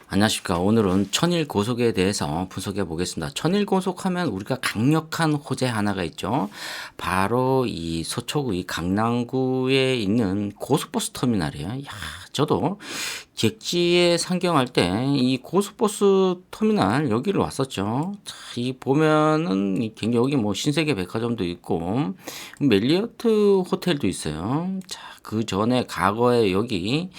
안녕하십니까. 오늘은 천일 고속에 대해서 분석해 보겠습니다. 천일 고속하면 우리가 강력한 호재 하나가 있죠. 바로 이 서초구 이 강남구에 있는 고속버스 터미널이에요. 야, 저도 객지에 상경할 때 이 고속버스 터미널 여기를 왔었죠. 자, 이 보면은 굉장히 여기 뭐 신세계 백화점도 있고 멜리어트 호텔도 있어요. 자, 그 전에 과거에 여기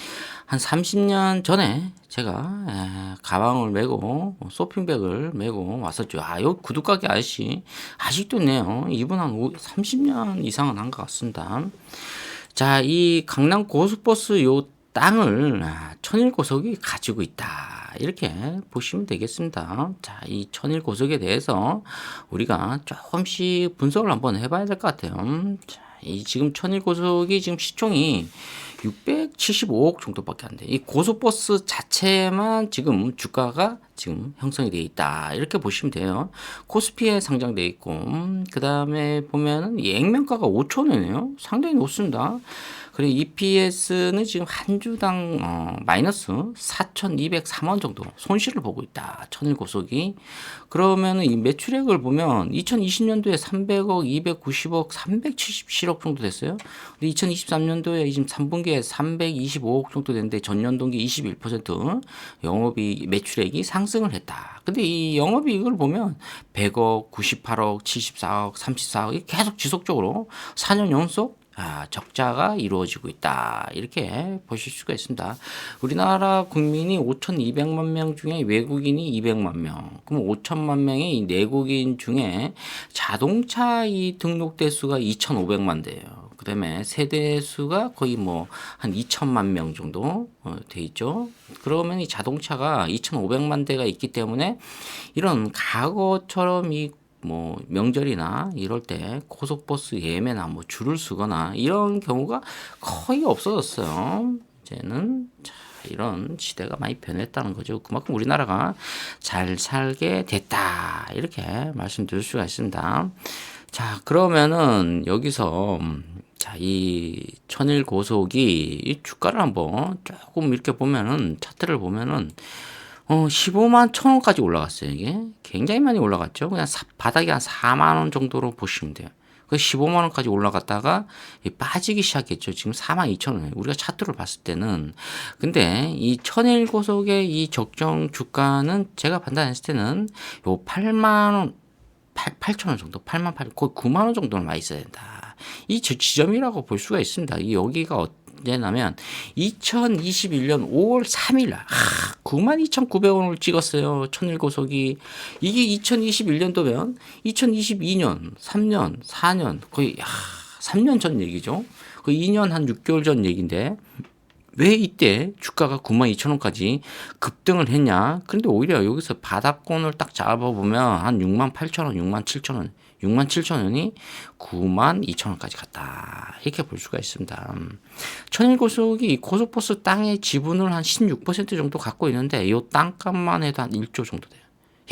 한 30년 전에 제가 가방을 메고 쇼핑백을 메고 왔었죠. 아, 여기 구두가게 아저씨 아직도 있네요. 이분 한 30년 이상은 한 것 같습니다. 자, 이 강남 고속버스 요 땅을 천일고속이 가지고 있다. 이렇게 보시면 되겠습니다. 자, 이 천일고속에 대해서 우리가 조금씩 분석을 한번 해봐야 될 것 같아요. 자, 이 지금 천일고속이 지금 시총이 675억 정도밖에 안 돼. 이 고속버스 자체만 지금 주가가 지금 형성이 되어 있다. 이렇게 보시면 돼요. 코스피에 상장되어 있고, 그 다음에 보면은 이 액면가가 5천 원이에요. 상당히 높습니다. 그리고 EPS는 지금 한 주당 마이너스 4,203원 정도 손실을 보고 있다. 천일고속이. 그러면은 이 매출액을 보면 2020년도에 300억, 290억, 377억 정도 됐어요. 근데 2023년도에 지금 3분기에 325억 정도 됐는데 전년 동기 21% 영업이 매출액이 상승을 했다. 근데 이 영업이익을 보면 100억, 98억, 74억, 34억 계속 지속적으로 4년 연속 적자가 이루어지고 있다. 이렇게 보실 수가 있습니다. 우리나라 국민이 5,200만 명 중에 외국인이 200만 명. 그럼 5천만 명의 이 내국인 중에 자동차 이 등록 대수가 2,500만 대예요. 그 다음에 세대 수가 거의 뭐 한 2천만 명 정도 돼 있죠. 그러면 이 자동차가 2,500만 대가 있기 때문에 이런 과거처럼 이 뭐 명절이나 이럴 때 고속버스 예매나 뭐 줄을 서거나 이런 경우가 거의 없어졌어요. 이제는 자, 이런 시대가 많이 변했다는 거죠. 그만큼 우리나라가 잘 살게 됐다. 이렇게 말씀드릴 수가 있습니다. 자, 그러면은 여기서 자, 이 천일 고속이 이 주가를 한번 조금 이렇게 보면은 차트를 보면은 15만 1,000원까지 올라갔어요, 이게. 굉장히 많이 올라갔죠. 그냥 바닥이 한 4만 원 정도로 보시면 돼요. 그 15만 원까지 올라갔다가 빠지기 시작했죠. 지금 4만 2천 원. 우리가 차트를 봤을 때는. 근데 이 천일 고속의 이 적정 주가는 제가 판단했을 때는 요 8만 원, 8천 원 정도, 8만 8, 거의 9만 원 정도는 와 있어야 된다. 이 지점이라고 볼 수가 있습니다. 이 여기가 언제냐면 2021년 5월 3일 날 92,900원을 찍었어요. 천일고속이. 이게 2021년도면 2022년, 3년, 4년 거의 3년 전 얘기죠. 그 2년 한 6개월 전 얘기인데 왜 이때 주가가 92,000원까지 급등을 했냐? 그런데 오히려 여기서 바닥권을 딱 잡아보면 한 68,000원, 67,000원, 67,000원이 92,000원까지 갔다. 이렇게 볼 수가 있습니다. 천일고속이 고속버스 땅의 지분을 한 16% 정도 갖고 있는데 이 땅값만 해도 한 1조 정도 돼요.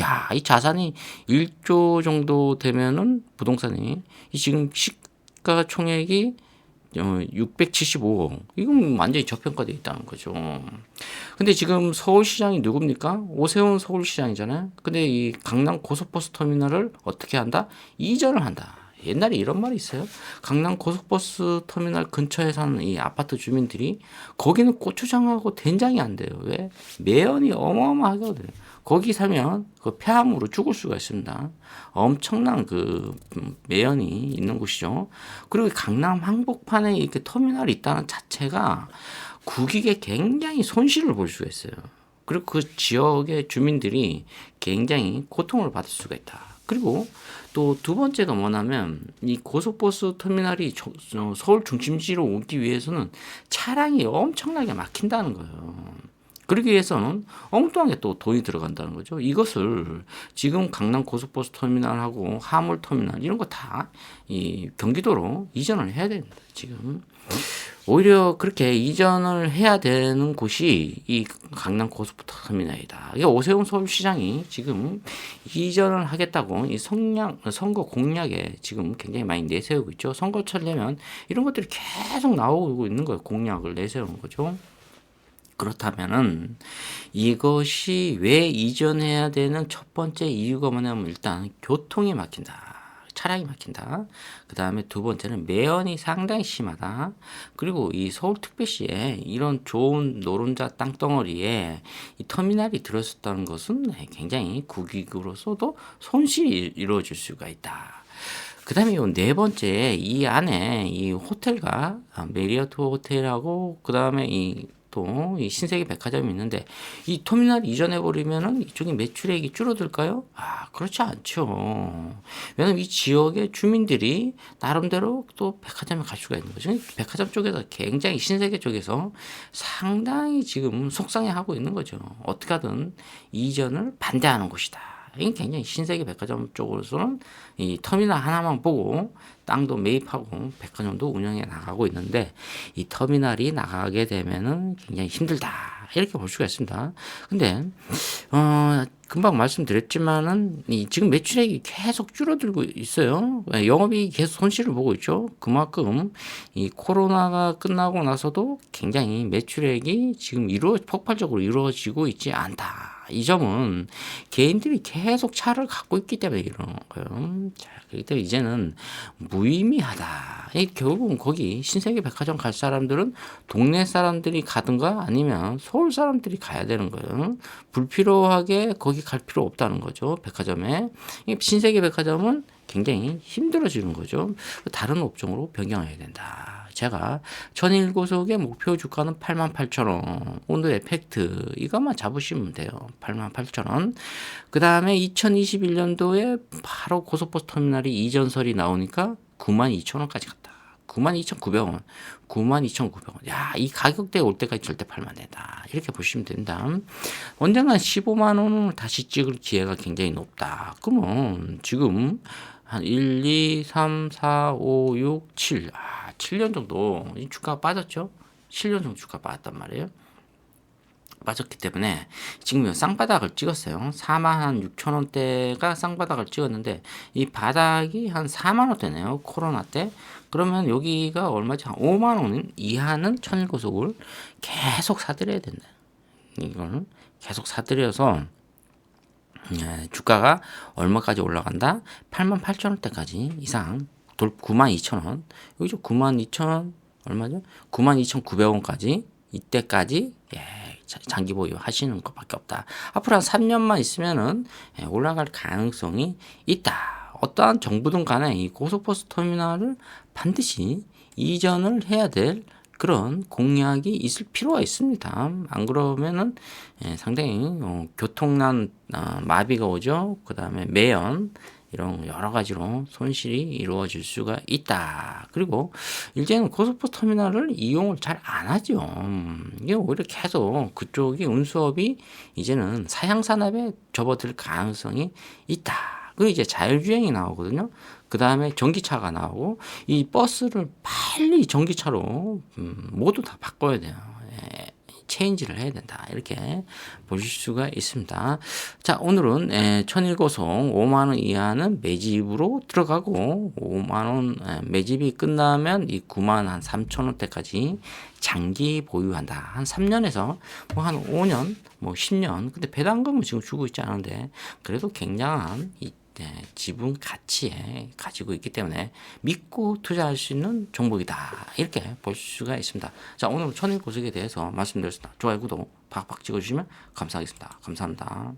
야, 이 자산이 1조 정도 되면은 부동산이 이 지금 시가 총액이 675억. 이건 완전히 저평가되어 있다는 거죠. 근데 지금 서울시장이 누굽니까? 오세훈 서울시장이잖아요. 근데 이 강남 고속버스 터미널을 어떻게 한다? 이전을 한다. 옛날에 이런 말이 있어요. 강남 고속버스 터미널 근처에 사는 이 아파트 주민들이 거기는 고추장하고 된장이 안 돼요. 왜? 매연이 어마어마하거든요. 거기 살면 그 폐암으로 죽을 수가 있습니다. 엄청난 그 매연이 있는 곳이죠. 그리고 강남 한복판에 이렇게 터미널이 있다는 자체가 국익에 굉장히 손실을 볼 수가 있어요. 그리고 그 지역의 주민들이 굉장히 고통을 받을 수가 있다. 그리고 또 두 번째가 뭐냐면 이 고속버스 터미널이 서울 중심지로 오기 위해서는 차량이 엄청나게 막힌다는 거예요. 그러기 위해서는 엉뚱하게 또 돈이 들어간다는 거죠. 이것을 지금 강남 고속버스 터미널하고 화물터미널 이런 거 다 이 경기도로 이전을 해야 됩니다. 지금 오히려 그렇게 이전을 해야 되는 곳이 이 강남 고속버스 터미널이다. 이게 오세훈 서울시장이 지금 이전을 하겠다고 이 선거 공약에 지금 굉장히 많이 내세우고 있죠. 선거철 되면 이런 것들이 계속 나오고 있는 거예요. 공약을 내세우는 거죠. 그렇다면은 이것이 왜 이전해야 되는 첫 번째 이유가 뭐냐면 일단 교통이 막힌다. 차량이 막힌다. 그 다음에 두 번째는 매연이 상당히 심하다. 그리고 이 서울특별시에 이런 좋은 노른자 땅덩어리에 이 터미널이 들어섰다는 것은 굉장히 국익으로서도 손실이 이루어질 수가 있다. 그 다음에 네 번째, 이 안에 이 호텔과 메리어트 호텔하고 그 다음에 또 이 신세계 백화점이 있는데 이 터미널 이전해 버리면은 이쪽에 매출액이 줄어들까요? 그렇지 않죠. 왜냐면 이 지역의 주민들이 나름대로 또 백화점에 갈 수가 있는 거죠. 백화점 쪽에서 굉장히 신세계 쪽에서 상당히 지금 속상해하고 있는 거죠. 어떻게 하든 이전을 반대하는 곳이다. 이게 굉장히 신세계 백화점 쪽으로서는 이 터미널 하나만 보고 땅도 매입하고 백화점도 운영해 나가고 있는데 이 터미널이 나가게 되면은 굉장히 힘들다. 이렇게 볼 수가 있습니다. 근데 금방 말씀드렸지만은 지금 매출액이 계속 줄어들고 있어요. 영업이 계속 손실을 보고 있죠. 그만큼 이 코로나가 끝나고 나서도 굉장히 매출액이 지금 폭발적으로 이루어지고 있지 않다. 이 점은 개인들이 계속 차를 갖고 있기 때문에 이런 거예요. 자, 그렇기 때문에 이제는 무의미하다. 결국은 거기 신세계 백화점 갈 사람들은 동네 사람들이 가든가 아니면 서울 사람들이 가야 되는 거예요. 불필요하게 거기 갈 필요 없다는 거죠. 백화점에. 신세계 백화점은 굉장히 힘들어지는 거죠. 다른 업종으로 변경해야 된다. 제가 천일고속의 목표 주가는 88,000원. 오늘의 팩트 이것만 잡으시면 돼요. 88,000원. 그 다음에 2021년도에 바로 고속버스 터미널이 이전설이 나오니까 92,000원까지 갔다. 92,900원, 92,900원. 야, 이 가격대에 올 때까지 절대 팔면 안 된다. 이렇게 보시면 된다. 언젠가 15만 원을 다시 찍을 기회가 굉장히 높다. 그러면 지금 한 1, 2, 3, 4, 5, 6, 7. 7년 정도 이 주가가 빠졌죠. 7년 정도 주가가 빠졌단 말이에요. 빠졌기 때문에 지금 쌍바닥을 찍었어요. 46,000원대가 쌍바닥을 찍었는데 이 바닥이 한 4만 원대네요. 코로나 때. 그러면 여기가 얼마지? 한 5만 원 이하는 천일고속을 계속 사들여야 된다. 이걸 계속 사들여서 주가가 얼마까지 올라간다? 88,000원대까지 이상 92,000원. 여기죠. 92,000원 얼마죠? 92,900원까지 이때까지 장기 보유 하시는 것밖에 없다. 앞으로 한 3년만 있으면은 올라갈 가능성이 있다. 어떠한 정부든 간에 이 고속버스 터미널을 반드시 이전을 해야 될 그런 공약이 있을 필요가 있습니다. 안 그러면은 상당히 교통난 마비가 오죠. 그 다음에 매연 이런 여러 가지로 손실이 이루어질 수가 있다. 그리고 이제는 고속버스 터미널을 이용을 잘 안 하죠. 이게 오히려 계속 그쪽이 운수업이 이제는 사양산업에 접어들 가능성이 있다. 그리고 이제 자율주행이 나오거든요. 그 다음에 전기차가 나오고 이 버스를 빨리 전기차로 모두 다 바꿔야 돼요. 체인지를 해야 된다. 이렇게 보실 수가 있습니다. 자, 오늘은 천일고속 5만 원 이하는 매집으로 들어가고 5만 원 매집이 끝나면 이 9만 한 3천 원대까지 장기 보유한다. 한 3년에서 뭐 한 5년, 뭐 10년. 근데 배당금은 지금 주고 있지 않은데 그래도 굉장한 지분 가치에 가지고 있기 때문에 믿고 투자할 수 있는 종목이다. 이렇게 볼 수가 있습니다. 자, 오늘 천일고속에 대해서 말씀드렸습니다. 좋아요, 구독, 박박 찍어주시면 감사하겠습니다. 감사합니다.